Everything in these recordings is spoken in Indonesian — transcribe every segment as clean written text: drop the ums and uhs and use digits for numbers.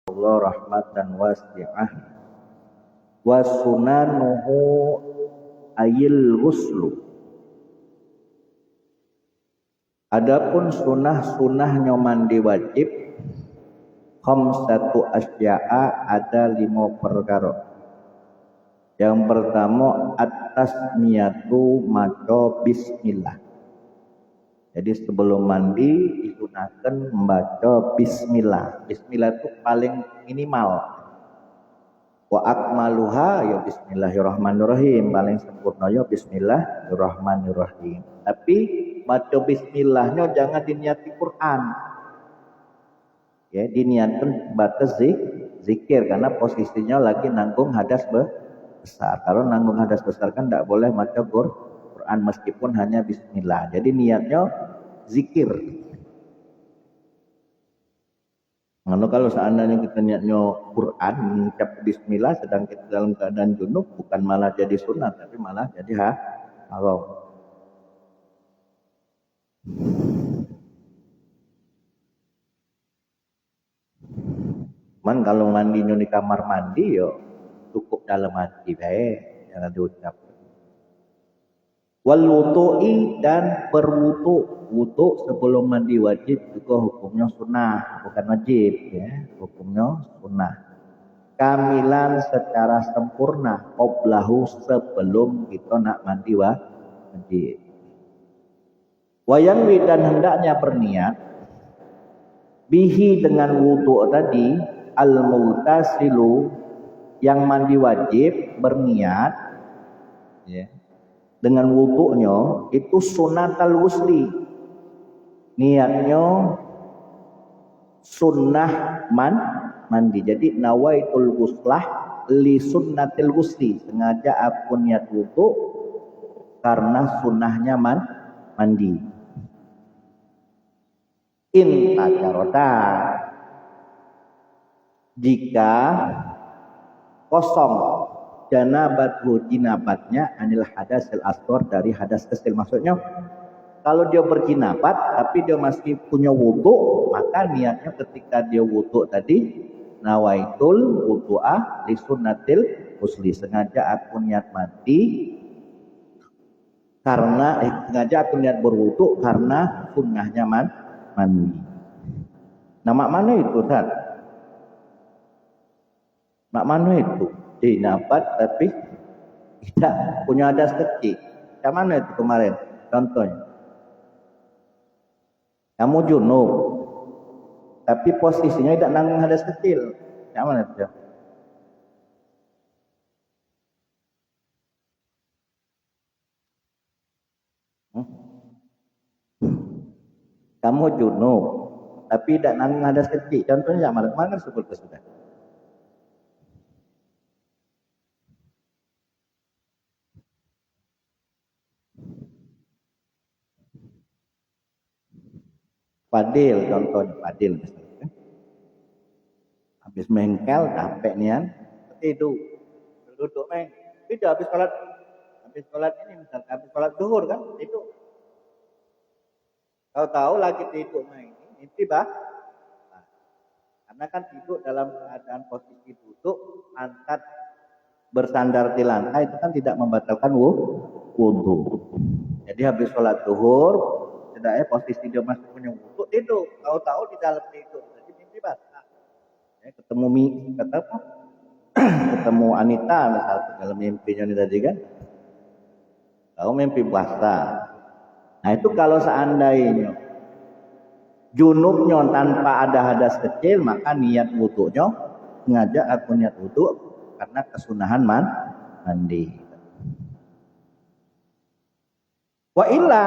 Allah rahmatan wasi'ah wa sunanuhu ayil ghuslu. Adapun sunah-sunahnya mandi wajib khamsatu asya'a, ada 5 perkara. Yang pertama at-tasmiyatu, maca bismillah. Jadi sebelum mandi disunahkan membaca bismillah. Bismillah itu paling minimal. Wa akmaluha ya bismillahirrahmanirrahim, paling sempurna ya bismillahirrahmanirrahim. Tapi baca bismillahnya jangan diniati Quran. Ya, diniatkan baca zikir karena posisinya lagi nanggung hadas besar. Kalau nanggung hadas besar kan tidak boleh baca Quran meskipun hanya bismillah. Jadi niatnya zikir. Nah, kalau seandainya kita niatnya Quran, mengucap bismillah sedang kita dalam keadaan junub, bukan malah jadi sunat tapi malah jadi haram. Man kalau mandinya di kamar mandi yo cukup dalam hati baik, jangan diucap. Wal wudu'i, dan berwudu. Wudu sebelum mandi wajib juga hukumnya sunnah, bukan wajib ya, hukumnya sunnah. Kamilan secara sempurna, qoblahu, sebelum kita nak mandi wajib. Wayanwi, dan hendaknya berniat bihi, dengan wudu tadi, al-mughtasilu, yang mandi wajib berniat ya, dengan wudunya itu sunnatal ghusli, niatnya sunnah mandi. Jadi nawaitul ghuslah li sunnatil ghusli, sengaja aku niat wudu karena sunnahnya mandi. In tajarota, jika kosong jinabatnya anil hadasil asghar, dari hadas kecil. Maksudnya kalau dia berjinabat tapi dia masih punya wudu, maka niatnya ketika dia wudu tadi nawaitul wudu'a li sunnatil ghusli, sengaja aku niat mandi karena sengaja aku niat berwudu karena sunnahnya mandi. Nama mana itu, Ustaz? Mak mana itu? Jinabat tapi tidak punya hadas kecil. Yang mana itu kemarin? Contohnya, kamu junub tapi posisinya tidak nanggung hadas kecil. Yang mana itu? Kamu junub tapi tidak nanggung hadas kecil. Contohnya yang mana? Mana sebut sudah? Fadil, contohnya Fadil misalnya. Habis mengkel, capek nian, tidur, duduk meng. Tidak habis sholat ini misalnya, habis sholat zuhur kan, itu. Tahu-tahu lagi tidur meng, ini tiba. Nah, karena kan tidur dalam keadaan posisi duduk, angkat bersandar di lantai itu kan tidak membatalkan wudu. Jadi habis sholat zuhur, posisi dia masih punya wudu, tidur. Tahu-tahu di dalam tidur, jadi mimpi basah. Ya, ketemu Anita misalnya dalam mimpinya ini tadi kan, tahu mimpi basah. Nah itu kalau seandainya junubnya tanpa ada hadas kecil, maka niat wudunya sengaja aku niat wudu karena kesunahan mandi. Wa illa,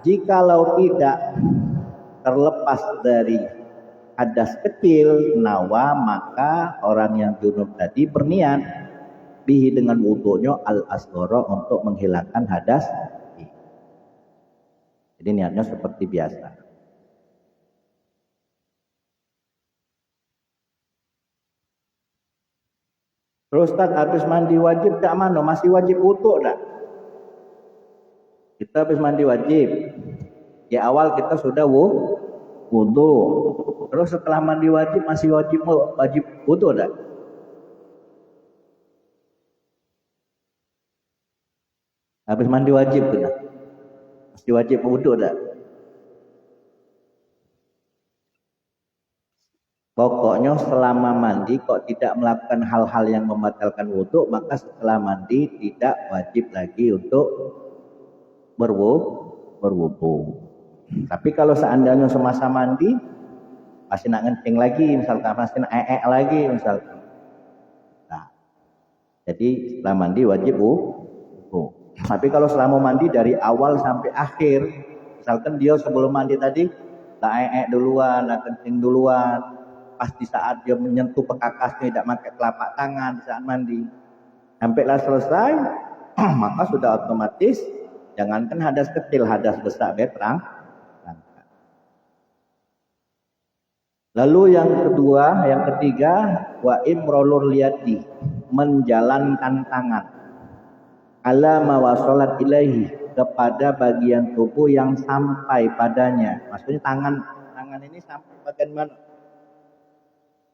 jikalau tidak terlepas dari hadas kecil, nawa, maka orang yang junub tadi berniat bihi, dengan wudunya al-asghara, untuk menghilangkan hadas. Jadi niatnya seperti biasa. Terus Ustaz, habis mandi wajib tak mana? Masih wajib wudu tak? Kita habis mandi wajib. Di awal kita sudah wudu. Terus setelah mandi wajib masih wajib wudu tak? Habis mandi wajib tu dah. Masih wajib wudu tak? Pokoknya selama mandi kok tidak melakukan hal-hal yang membatalkan wudu, maka setelah mandi tidak wajib lagi untuk berwudu. Tapi kalau seandainya semasa mandi masih nak ngencing lagi, misalkan masih nak lagi misalkan. Nah, jadi setelah mandi wajib wudu. Tapi kalau selama mandi dari awal sampai akhir, misalkan dia sebelum mandi tadi lah duluan, lah kencing duluan, pas di saat dia menyentuh pekakasnya tidak pakai telapak tangan di saat mandi, sampailah selesai, maka sudah otomatis jangankan hadas kecil, hadas besar berang. Lalu yang kedua, yang ketiga, wa imrolur liyadi, menjalankan tangan, ala mawasolat ilaihi, kepada bagian tubuh yang sampai padanya. Maksudnya tangan ini sampai bagian mana?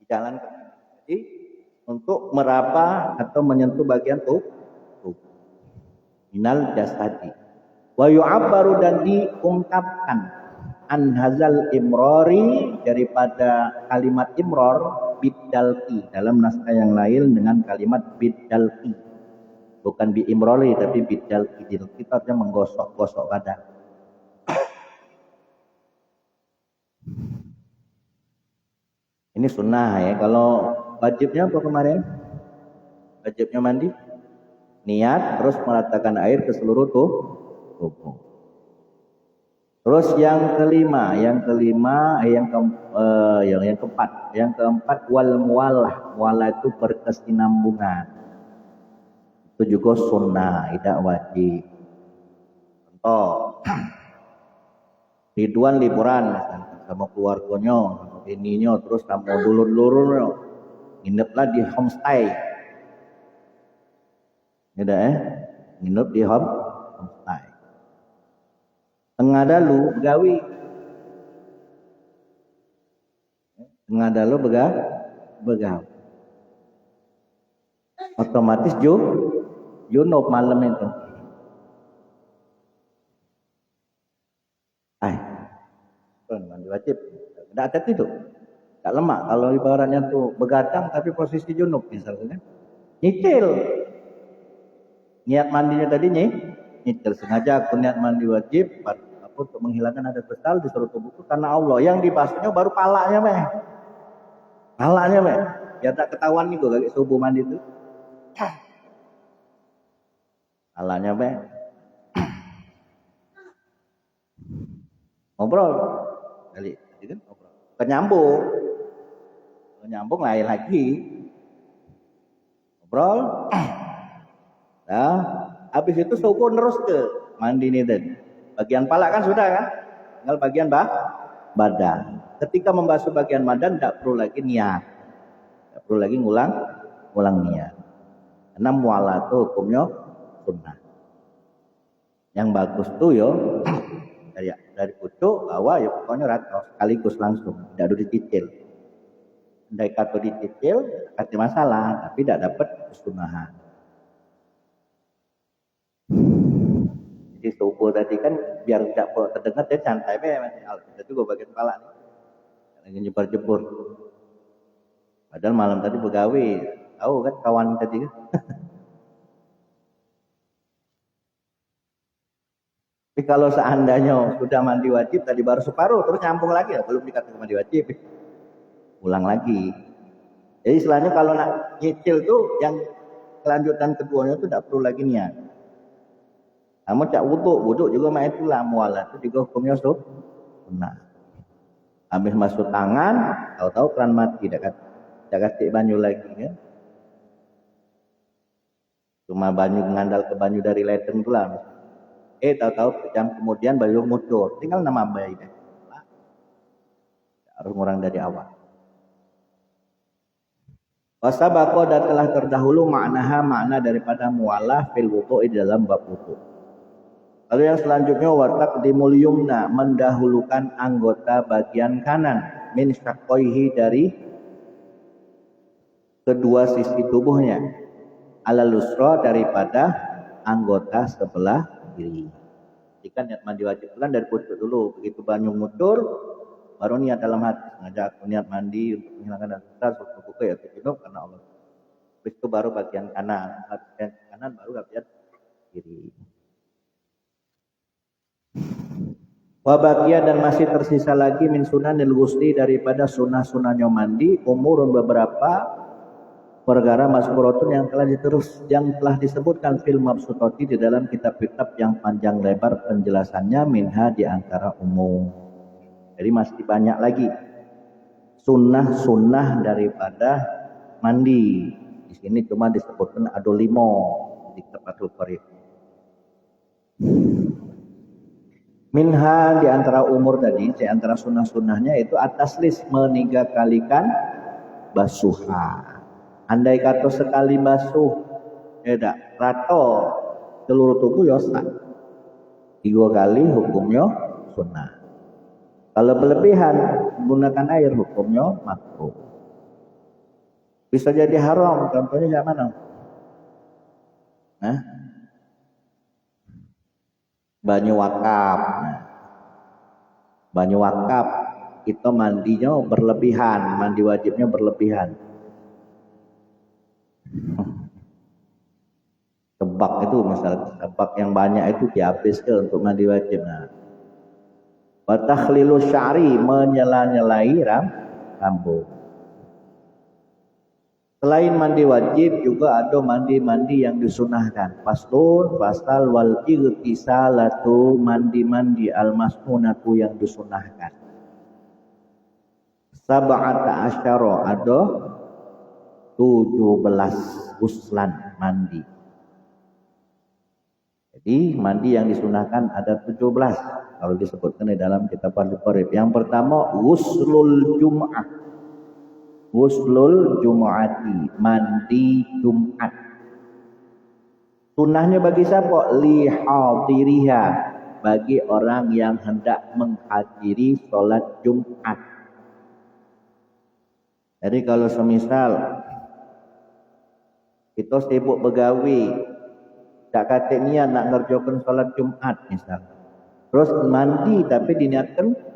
Dijalankan. Jadi untuk meraba atau menyentuh bagian tubuh. Minal jasadi. Wa yu'abbaru, dan diungkapkan an hazal imrori, daripada kalimat imror biddalki, dalam naskah yang lain dengan kalimat biddalki, bukan bi imrori tapi biddalki. Kita artinya menggosok-gosok badan. Ini sunnah ya. Kalau wajibnya apa kemarin? Wajibnya mandi, niat, terus meratakan air ke seluruh tubuh. Terus yang keempat wal mualah. Mualah itu berkesinambungan. Itu juga sunnah, tidak wajib. Contoh, Ridwan liburan sama keluarganya, sama bininya, terus sama dulur-dulurnya, ngineplah di homestay. Nginep di homestay. Tengah dalu begawi. Tengah dalu begawi. Otomatis junub malam itu. Mandi wajib. Tidak ada itu. Tak lemak. Kalau ibaratnya tuh begadang tapi posisi junub misalnya. Nyicil. Niat mandinya tadi nyicil. Sengaja aku niat mandi wajib untuk menghilangkan hadas besar di seluruh tubuhku karena Allah. Yang dibasuhnya baru palanya, meh. Palanya, meh. Ya tak ketahuan nih gue kayak subuh mandi itu. Palanya, meh. Ngobrol kali, kan ngobrol. Kenyambung lain lagi. Ngobrol. Nah, habis itu syukur terus ke mandi nih tadi. Bagian pala kan sudah kan? Tinggal bagian badan. Ketika membasuh bagian badan tidak perlu lagi niat. Tidak perlu lagi ngulang niat. Karena mualah itu hukumnya sunnah. Yang bagus tuh yo dari pucuk bawah ya pokoknya ratos sekaligus langsung, tidak ada dicicil. Andai kata dicicil ada masalah, tapi tidak dapat kesunahan. Jadi subuh tadi kan biar tidak terdengar dia santai masih kita juga bagian kepala nih. Lagi jebur-jebur. Padahal malam tadi begawe, tahu kan kawan tadi kan. Tapi kalau seandainya sudah mandi wajib tadi baru separuh terus nyambung lagi ya, belum dikatakan mandi wajib. Ulang lagi. Jadi istilahnya kalau nak nyicil tuh yang kelanjutan keduanya tuh tidak perlu lagi niat. Namun cak wuduk juga mah itulah mualah itu juga hukumnya sunnah. Habis masuk tangan, tahu-tahu keran mati dak kasih banyu lagi kan. Cuma banyu ngandal ke banyu dari ledeng itulah. Tahu-tahu jam kemudian bayu muncul, tinggal nama bayi deh. Harus ngurang dari awal. Wasabaqo, dan telah terdahulu makna daripada mualah fil wudu'i dalam bab wudu. Lalu yang selanjutnya wataqdimul yumna, mendahulukan anggota bagian kanan min syaqqaihi, dari kedua sisi tubuhnya, alal lusra, daripada anggota sebelah kiri. Jika niat mandi wajib bulan dari pucuk dulu, begitu banyu muncul baru niat dalam hati, sengaja aku niat mandi untuk menghilangkan dosa, suatu buku ya junub karena Allah. Habis itu baru bagian kanan baru bagian kiri. Wabakia, dan masih tersisa lagi min sunanil ghusli, daripada sunnah-sunnahnya mandi, umurun, beberapa perkara mazkuratun yang telah disebutkan fil mabsutati, di dalam kitab-kitab yang panjang lebar penjelasannya, minha, di antara umum. Jadi masih banyak lagi sunnah-sunnah daripada mandi. Di sini cuma disebutkan ada 5 di Fathul Qorib. Minha, di antara umur tadi, di antara sunnah-sunnahnya itu ataslis, meniga kalikan basuha. Andai kata sekali basuh, rato seluruh tubuh ya sah. 3 kali hukumnya sunnah. Kalau berlebihan menggunakan air, hukumnya makruh. Bisa jadi haram, contohnya kayak mana? Banyu wakaf. Banyu wakaf itu mandinya berlebihan, mandi wajibnya berlebihan. Tebak itu misalnya, tebak yang banyak itu dihabiskan untuk mandi wajib. Wa takhlilu sya'ri, menyela-nyelai rambut. Selain mandi wajib juga ada mandi-mandi yang disunahkan. Pasal wal igtisalatu, mandi-mandi al-masnunatu yang disunahkan. Sab'ata asyara, ada 17 uslan mandi. Jadi mandi yang disunahkan ada 17 kalau disebutkan di dalam kitab Fathul Qorib. Yang pertama ghuslul jum'ah. Ghuslul jum'ati, mandi Jumat. Sunnahnya bagi siapa? Li hadiriha, bagi orang yang hendak menghadiri sholat Jumat. Jadi kalau semisal kita sibuk begawi, tak kata niat nak ngerjakan sholat Jumat misal, terus mandi tapi diniatkan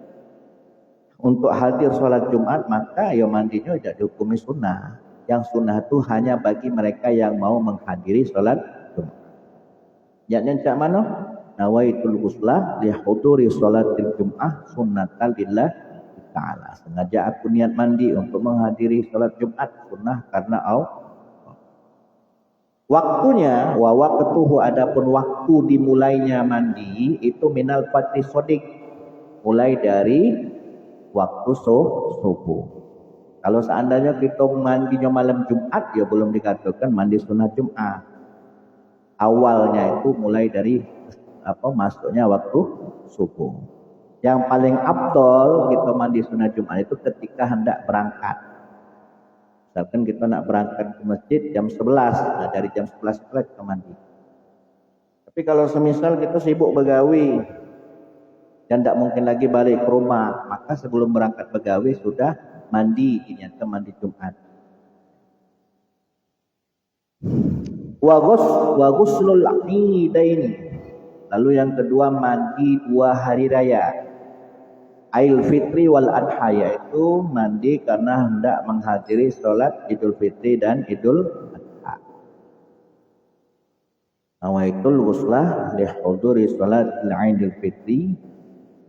untuk hadir sholat Jumat, maka ya mandinya tidak dihukumi sunnah. Yang sunnah itu hanya bagi mereka yang mau menghadiri sholat Jumat. Yakni cak mana? Nawaitul ghuslah li huduri sholatil Jum'ah sunnatan lillah ta'ala. Sengaja aku niat mandi untuk menghadiri sholat Jumat, sunnah karena Allah. Waktunya, wa waqtuhu, adapun waktu dimulainya mandi itu minal fajri shodiq, mulai dari waktu subuh. Kalau seandainya kita mandinya malam Jumat, ya belum dikatakan mandi sunnah Jumat. Awalnya itu mulai dari masuknya waktu subuh. Yang paling afdol kita mandi sunnah Jumat itu ketika hendak berangkat. Misalkan kita nak berangkat ke masjid jam 11, nah dari jam 11 kita mandi. Tapi kalau semisal kita sibuk begawi dan tidak mungkin lagi balik ke rumah, maka sebelum berangkat begawi sudah mandi, dinyatakan mandi Jumat. Wa ghuslul idaini, lalu yang kedua mandi 2 hari raya, Ail Fitri wal Adha, yaitu mandi karena hendak menghadiri sholat Idul Fitri dan Idul Adha. Nawaitul ghuslah li huduri sholat Idul Fitri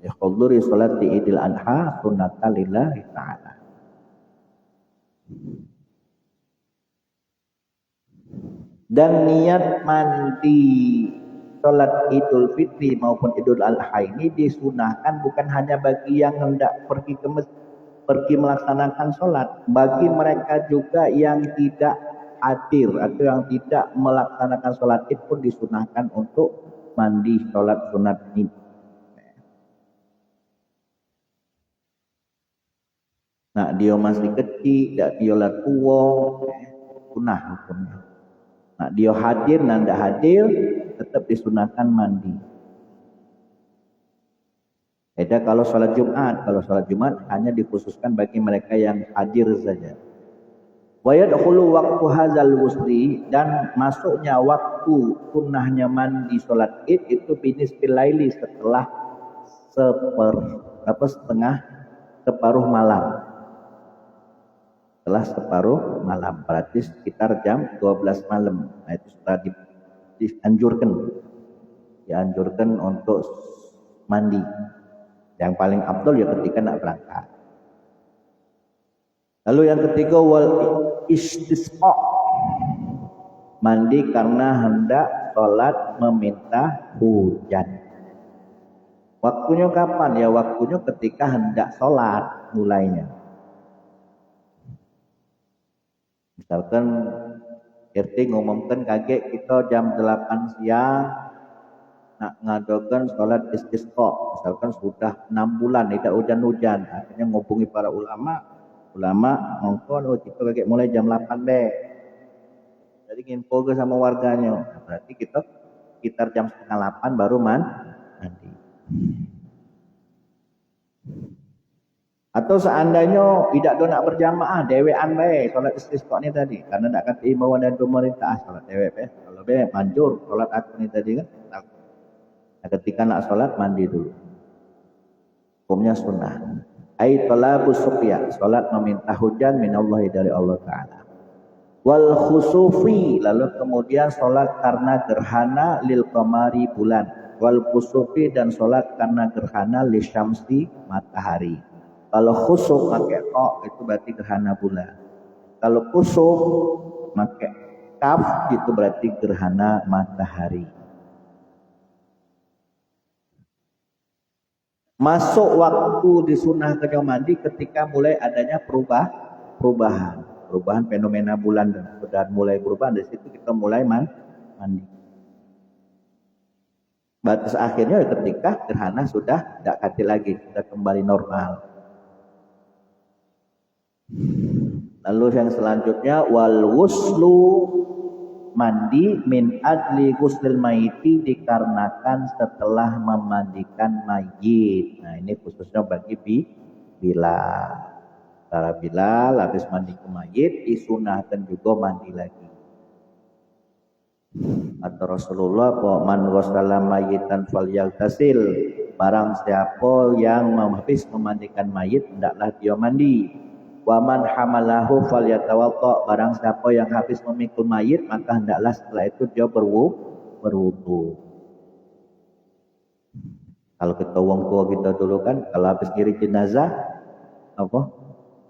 li huduri sholat Idul Adha sunnatan lillahi ta'ala. Dan niat mandi sholat Idul Fitri maupun Idul Adha ini disunahkan bukan hanya bagi yang hendak pergi ke masjid, pergi melaksanakan sholat, bagi mereka juga yang tidak hadir atau yang tidak melaksanakan sholat Id pun disunahkan untuk mandi sholat sunat Id. Nah, dia masih kecil, tak dia lah tua, sunah hukumnya. Nah, dia hadir dan tidak hadir tetap disunahkan mandi. Beda kalau sholat Jumat. Kalau sholat Jumat hanya dikhususkan bagi mereka yang hadir saja. Wa yadkhulu waqtu hadzal wusli, dan masuknya waktu sunnahnya mandi sholat Id itu binisbil laili, setelah separuh malam. Setelah separuh malam, berarti sekitar jam 12 malam. Nah, itu sudah dianjurkan untuk mandi. Yang paling afdal ya ketika nak berangkat. Lalu yang ketiga, wal istisqa, mandi karena hendak sholat meminta hujan. Waktunya kapan? Ya waktunya ketika hendak sholat mulainya. Misalkan RT ngumumkan kaget kita jam 8 siang nak ngadakan sholat istisqa. Misalkan sudah 6 bulan tidak hujan-hujan. Akhirnya ngubungi para ulama ngongkon, kita kaget mulai jam 8 be. Jadi info ke sama warganya. Berarti kita sekitar jam setengah 8 baru mandi. Atau seandainya tidak nak berjamaah, dewean bae salat istisqa ni tadi, karena nak kata imbauan dari pemerintah salat dewek bae. Kalau bae manjur salat aku ni tadi kan. Nah, ketika nak salat mandi dulu. Hukumnya sunnah. Ai talabus suqya, salat meminta hujan minallahi dari Allah taala. Wal khusufi, lalu kemudian salat karena gerhana lil qamari, bulan. Wal kusufi, dan salat karena gerhana lisyamsi, matahari. Kalau khusuf pakai tok itu berarti gerhana bulan. Kalau kusuf pakai kaf itu berarti gerhana matahari. Masuk waktu disunahkan mandi ketika mulai adanya perubahan fenomena bulan, dan sudah mulai berubah, dari situ kita mulai mandi. Batas akhirnya ketika gerhana sudah tidak katil lagi, sudah kembali normal. Lalu yang selanjutnya wal wuslu, mandi min adli ghuslil maiti, dikarenakan setelah memandikan mayit. Nah, ini khususnya bagi Bilal. Para Bilal habis mandi ke mayit disunahkan juga mandi lagi. Kata Rasulullah, man ghassala mayitan falyaghtasil, barang siapa yang habis memandikan mayit hendaklah dia mandi. Wa man hamalahu falyatawadda, barang siapa yang habis memikul mayit maka hendaklah setelah itu dia berwudu. Kalau kita wong tua kita dulu kan, kalau habis ngiring jenazah apa?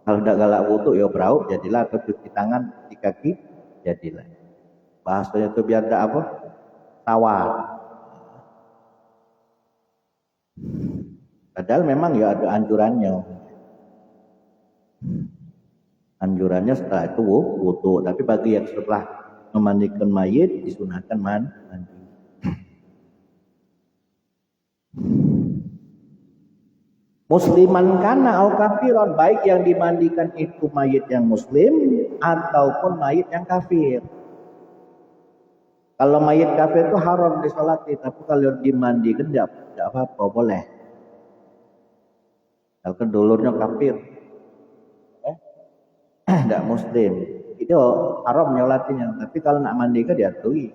Kalau tidak galak wudu ya berau, jadilah, atau cuci tangan di kaki jadilah. Bahasanya itu biar tidak apa? Tawar. Padahal memang ya ada anjurannya. Anjurannya setelah itu wudu, tapi bagi yang setelah memandikan mayit disunahkan mandi. Musliman kana au kafiron, baik yang dimandikan itu mayit yang muslim ataupun mayit yang kafir. Kalau mayit kafir itu haram disolati, tapi kalau dimandikan tidak apa-apa, boleh. Kalau dulurnya kafir, tidak muslim, itu haram nyolatinya. Tapi kalau nak mandi kan diatui.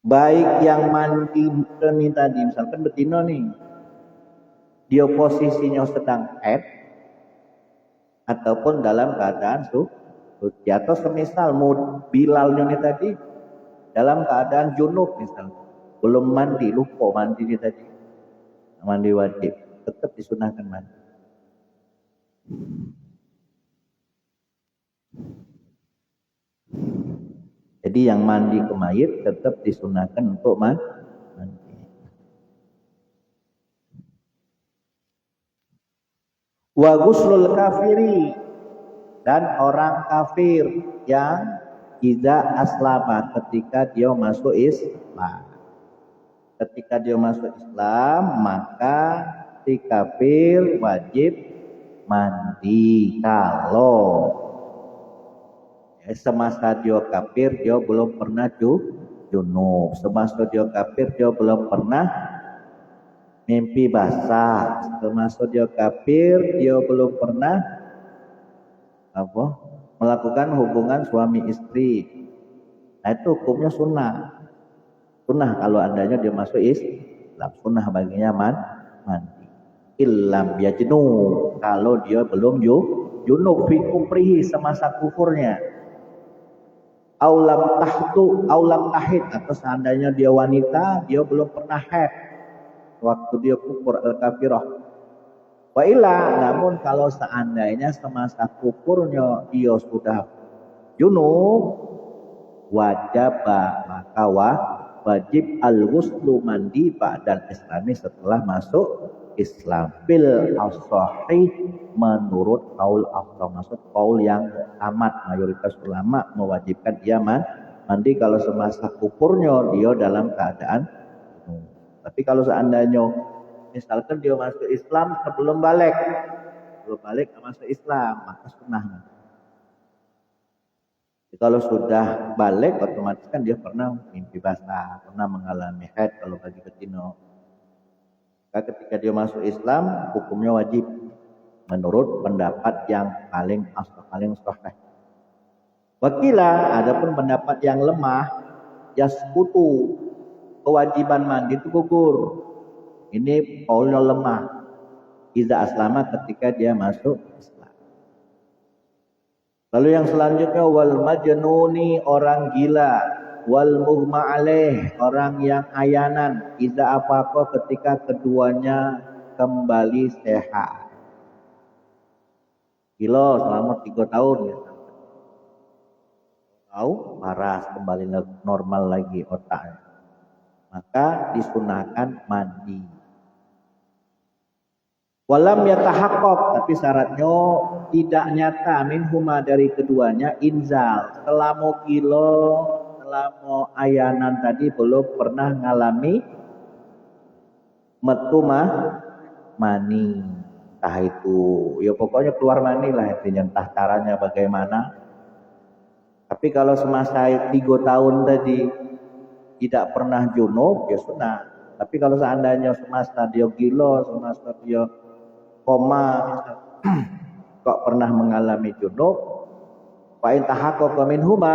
Baik yang mandi ini tadi, misalkan betina nih, dia posisinya sedang haid ataupun dalam keadaan suci, atau semisal Bilalnya nih tadi dalam keadaan junub misalnya, belum mandi, lupa mandi dia tadi, mandi wajib, tetap disunahkan mandi. Jadi yang mandi ke mayit tetap disunahkan untuk mandi. Wa ghuslul kafiri, dan orang kafir yang idza aslama, ketika dia masuk Islam. Ketika dia masuk Islam, maka si kafir wajib mandi. Kalau semasa dia kafir dia belum pernah junub. Semasa dia kafir dia belum pernah mimpi basah. Semasa dia kafir dia belum pernah melakukan hubungan suami istri. Nah itu hukumnya sunnah. Sunnah kalau andanya dia masuk Islam, sunnah baginya mandi. Illam yajnu, kalau dia belum junub fi kufrihi semasa kufurnya. Aulam tahid, atau seandainya dia wanita, dia belum pernah haid waktu dia kufur al-kafirah. Wa illa, namun kalau seandainya semasa kufurnya dia sudah junub, maka wajib al-ghuslu mandi ba'dal islami setelah masuk Islam. Bil as-sahih menurut qaul afdal, maksud qaul yang amat mayoritas ulama mewajibkan dia mandi kalau semasa kufurnya dia dalam keadaan. Tapi kalau seandainya misalkan dia masuk Islam sebelum balik masuk Islam, maka sunnah. Kalau sudah balik otomatis kan dia pernah mimpi basah, pernah mengalami haid kalau bagi betina. Maka ketika dia masuk Islam hukumnya wajib menurut pendapat yang paling sahih. Wakila, adapun pendapat yang lemah, yasqutu, kewajiban mandi itu gugur. Ini qaulnya lemah. Iza aslama, ketika dia masuk Islam. Lalu yang selanjutnya wal majnuni, orang gila, wal mughma alaih, orang yang ayanan, iza apako, ketika keduanya kembali sehat. Gila selama 3 tahun ya. Tahu waras, kembali normal lagi otaknya. Maka disunahkan mandi. Walam yatahaqqaq, tapi syaratnya tidak nyata minhuma, dari keduanya, inzal. Selama ayanan tadi belum pernah ngalami metu mani. Entah itu ya pokoknya keluar mani lah, intinya entah caranya bagaimana. Tapi kalau semasa 3 tahun tadi tidak pernah junub ya sunnah. Tapi kalau seandainya semasa dia gila, semasa dia koma kok pernah mengalami junub, fa in tahaqqaqa minhuma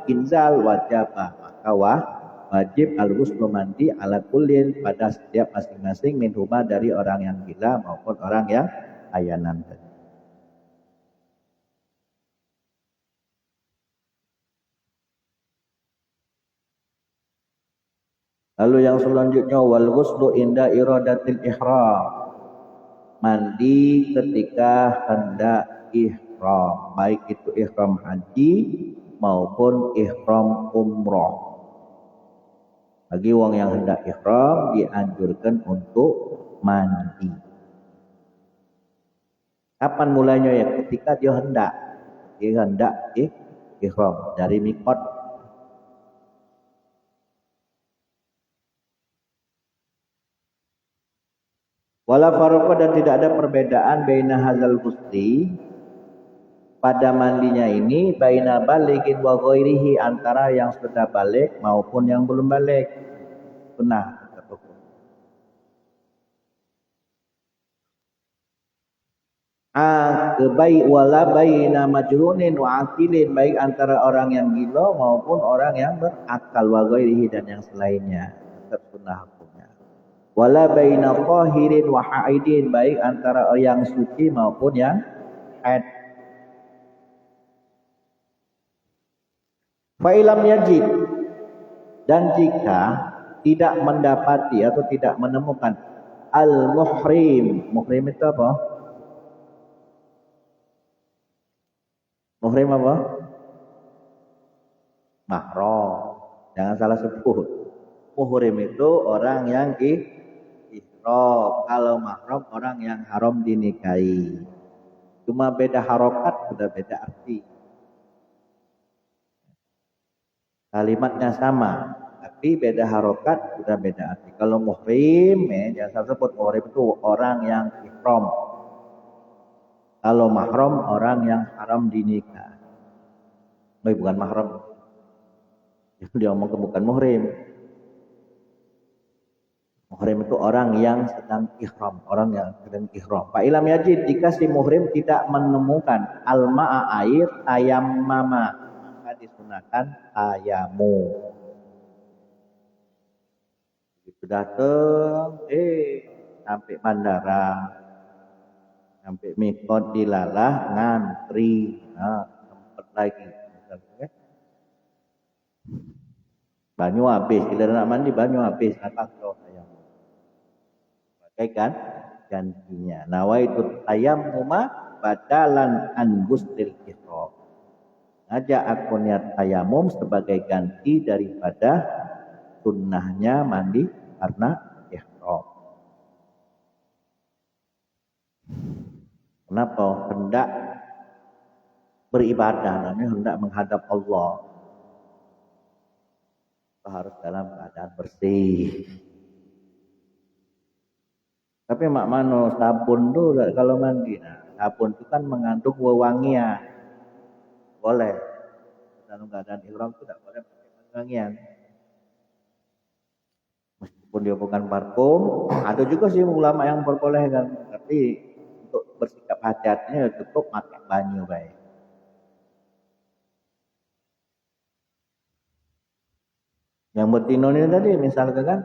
inzal wajaba, maka wajib al-ghuslu mandi ala kullin, pada setiap masing-masing minhuma, dari orang yang gila maupun orang yang ayanan tadi. Lalu yang selanjutnya wal ghuslu inda iradatil ihram, mandi ketika hendak ihram, baik itu ihram haji maupun ihram umroh. Bagi wong yang hendak ihram dianjurkan untuk mandi. Kapan mulainya ya? Ketika dia hendak ihram dari mikot. Wala farqa, dan tidak ada perbedaan baina hazal ghusli, pada mandinya ini, baina balighin wa ghairihi, antara yang sudah balik maupun yang belum balik. Sunnah. Baik wala baina majrunin wa aqilin, baik antara orang yang gila maupun orang yang berakal, wa ghairihi, dan yang selainnya. Sunnah hukumnya. Wala baina qahirin wa haidin, baik antara yang suci maupun yang haid. Fa ilam yajid, dan jika tidak mendapati atau tidak menemukan al muhrim. Muhrim itu apa? Muhrim apa? Mahram. Jangan salah sebut. Muhrim itu orang yang ihram. Kalau mahram orang yang haram dinikahi. Cuma beda harokat, sudah beda arti. Kalimatnya sama, tapi beda harokat, sudah beda arti. Kalau muhrim, jangan salah sebut. Muhrim itu orang yang ihram. Kalau mahram orang yang haram dinikah. bukan mahram. Dia ngomong bukan muhrim. Muhrim itu orang yang sedang ihram, orang yang sedang ihram. Fa ilam yajid, jika si muhrim tidak menemukan alma'a air, tayammama, maka disunahkan tayamum. Sudah sampai bandara, sampai mikot dilalah ngantri, tempat lagi. Banyu habis, bila nak mandi banyu habis, nak kalau tayamum. Kan gantinya nawaitu tayammuma badalan an guslil ihram. Ngajak aku niat tayamum sebagai ganti daripada sunnahnya mandi karena ihram. Kenapa? Hendak beribadah, namanya hendak menghadap Allah. Harus dalam keadaan bersih. Tapi mak mano sabun tuh kalau mandi, sabun itu kan mengandung wewangian. Boleh. Dalam keadaan ihram itu tidak boleh pakai wewangian. Meskipun dia bukan parfum, ada juga sih ulama yang memperbolehkan. Tapi untuk bersikap hati-hatinya cukup pakai banyu baik. Yang betina ini tadi misalkan kan,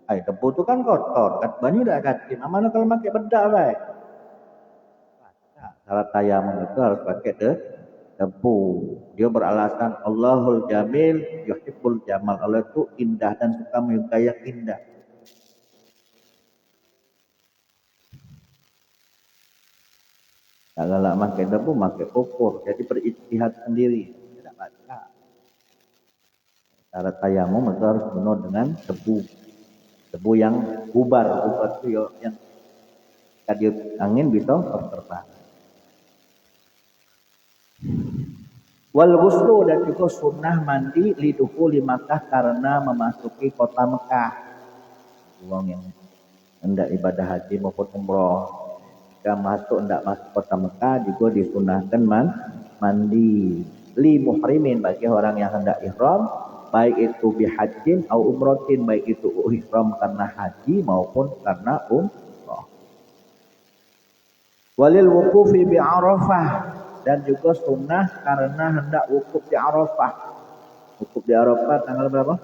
debu itu kan kotor, kan banyu tidak ganti. Mana kalau pakai bedak baik? Syarat tayamum itu harus pakai debu. Dia beralasan Allahul Jamil yuhibbul jamal. Allah itu indah dan suka menyukai yang indah. Kalau nak pakai debu, pakai ukur. Jadi berijtihad sendiri. Tidak baca. Syarat tayamum itu harus penuh dengan debu. Debu yang bubar itu yang tadi angin bisa terbang. Wal ghuslu, dan juga sunnah mandi lidukhuli Makkah karena memasuki kota Mekah. Uang yang hendak ibadah haji maupun umroh, jika hendak masuk kota Mekah juga disunahkan mandi li muhrimin, bagi orang yang hendak ihram, baik itu bihajin atau umrotin, baik itu ihram karena haji maupun karena umroh. Walil wukufi bi Arafah, dan juga sunnah karena hendak wukuf di Arafah. Wukuf di Arafah tanggal berapa?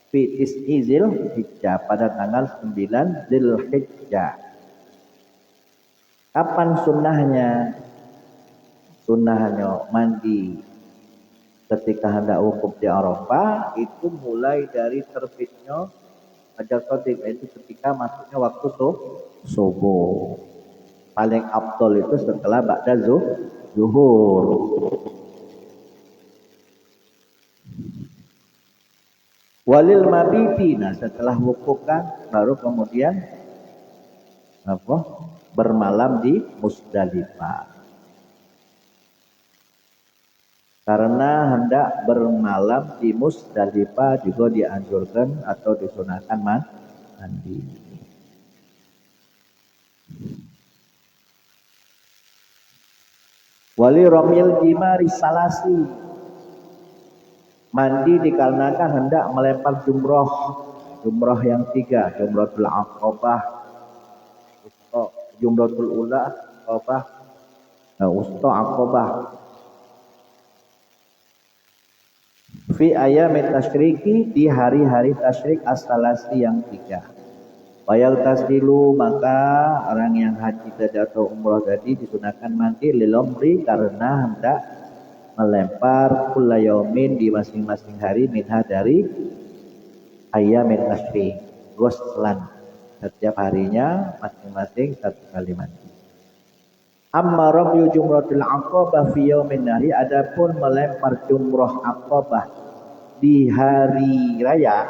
Fi tis'i Dzulhijjah, pada tanggal 9 Dzulhijjah. Kapan sunnahnya? Sunnahnya mandi ketika hendak wukuf di Arafah itu mulai dari terbitnya fajar shadiq, itu ketika masuknya waktu subuh. Paling afdol itu setelah ba'da zuhur. Walil mabiti, setelah wukuf kan baru kemudian bermalam di Musdalifah. Karena hendak bermalam di Musdalifah juga dianjurkan atau disunahkan mandi. Wali romil jimari salasi, mandi dikarenakan hendak melempar jumroh yang 3, jumrohul aqabah, jumrohul ula, aqabah, usta aqabah. Fi ayamit tasyriki, di hari-hari tasyrik as-salasi yang 3. Wayal tasdilu, maka orang yang haji tadi atau umrah tadi disunahkan mandi lilomri karena hendak melempar kulla yaumin, di masing-masing hari, minha dari ayyamin tasyrik, ghuslan, setiap harinya masing-masing 1 kali mandi. Amma ramyu jumratul aqabah fi yaumin nahri, adapun melempar jumrah aqabah di hari raya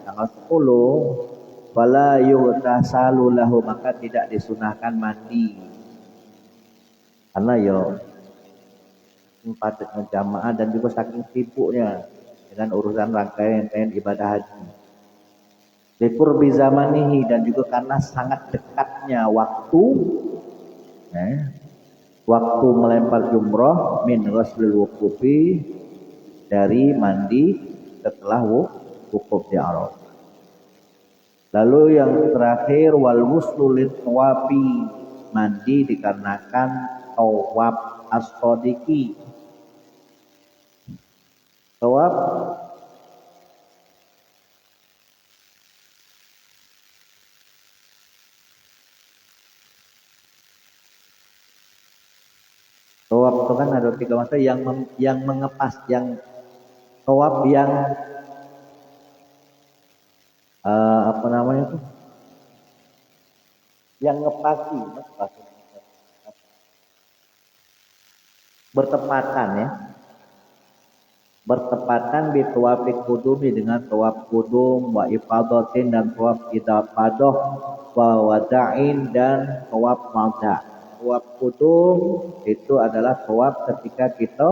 tanggal 10, wala yughtasalu lahu, maka tidak disunahkan mandi. Karena padatnya jamaah dan juga saking sibuknya dengan urusan rangkaian ibadah haji. Liqurbi zamanihi, dan juga karena sangat dekatnya waktu waktu melempar jumroh min ghuslil wuqufi, dari mandi setelah wukuf di Arafah. Lalu yang terakhir wal wuslu lit-tawafi, mandi dikarenakan tawaf as-sadiqi. Tawaf itu kan ada tiga masa yang mengepas, yang tawaf yang apa namanya itu? Yang ngepasi, bertepatan ya. Bertepatan bi tawafil qudumi, dengan tawaf qudum, wa ifadatin dan tawaf ifadah, wa wada'in dan tawaf wada'. Tawaf qudum itu adalah tawaf ketika kita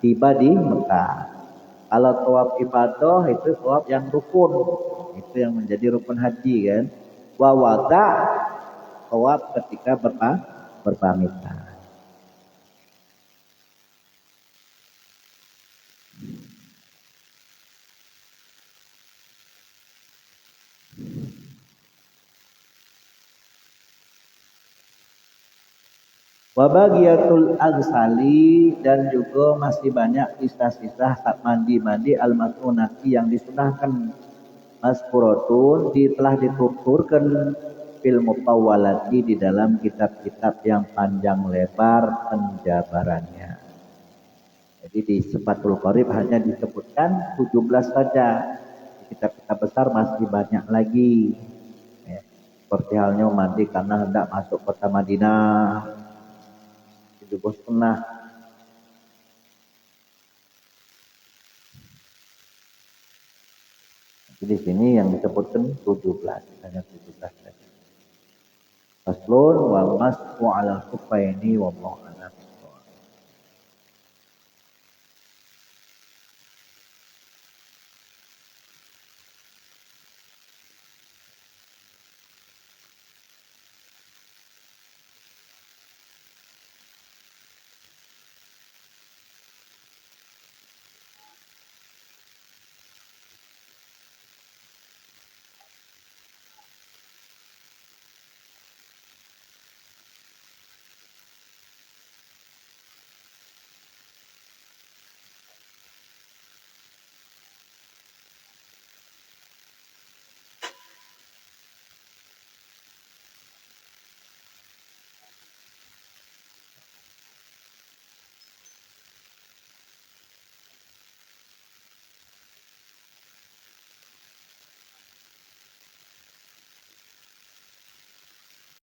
tiba di Mekah. Kalau tawaf ifadah itu tawaf yang rukun, itu yang menjadi rukun haji kan. Wa wada' tawaf ketika berpamitan. Wabagiyatul aghsali, dan juga masih banyak sisa-sisa saat mandi al-mas'unati yang disunahkan. Maskuratun telah dituturkan fil mutawwalati, di dalam kitab-kitab yang panjang lebar penjabarannya. Jadi di Sifatul Qorib hanya disebutkan 17 saja. Di kitab-kitab besar masih banyak lagi. Ya, seperti halnya mandi karena hendak masuk kota Madinah, 7,5. Jadi di sini yang disebutkan 17, hanya 17 saja. Faslun wa mas'u 'alal khuffaini wallahu a'lam.